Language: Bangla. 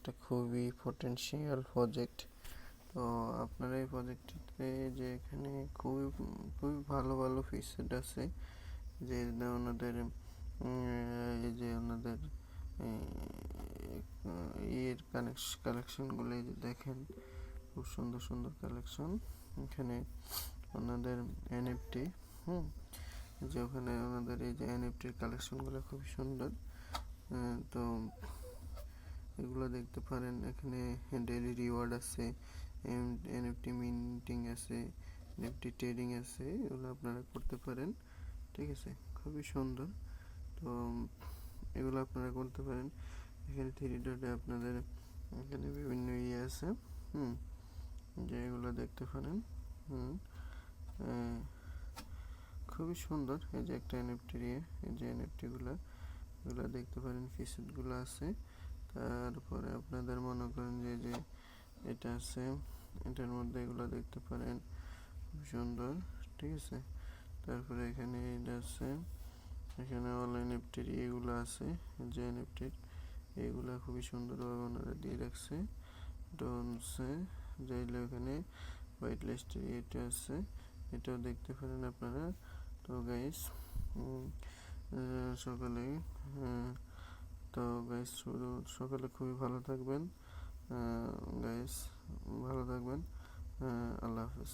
একটা খুবই পটেনশিয়াল প্রজেক্ট। তো আপনার এই প্রজেক্টটিতে যে এখানে খুবই খুবই ভালো ভালো ফিচার আছে, যে ওনাদের এই যে ওনাদের ইয়ের কালেকশনগুলো যে দেখেন, খুব সুন্দর সুন্দর কালেকশন। এখানে ওনাদের এনএফটি, যে ওখানে ওনাদের এই যে এনএফটির কালেকশনগুলো খুবই সুন্দর। তো এগুলো দেখতে পারেন। এখানে ডেইলি রিওয়ার্ড আছে, এনএফটি মিন্টিং আছে, এনএফটি ট্রেডিং আছে, এগুলো আপনারা করতে পারেন। ঠিক আছে, খুবই সুন্দর। তো এগুলো আপনারা করতে পারেন। এখানে 3 ডটে আপনাদের এখানে বিভিন্ন ইয়ে আছে, যে এগুলো দেখতে পারেন। খুবই সুন্দর। এই যে একটা এনএফটি ইয়ে, এই যে এনএফটিগুলো এগুলো দেখতে পারেন, ফিচারগুলো আছে। তারপরে আপনাদের মনে করেন যে এটা আছে, এটার মধ্যে এগুলো দেখতে পারেন, খুব সুন্দর। ঠিক আছে, তারপরে এখানে এটা আছে, এখানে অল এনএফটির এগুলো আছে, যে এনএফটির এইগুলো খুবই সুন্দরভাবে ওনারা দিয়ে রাখছে। এটা হচ্ছে যাইলে ওখানে হোয়াইট লিস্টের এটা আছে, এটাও দেখতে পারেন আপনারা। তো গাইস সকালে তো গাইস সকালে খুবই ভালো থাকবেন গাইস, ভালো থাকবেন। আল্লাহ হাফেজ।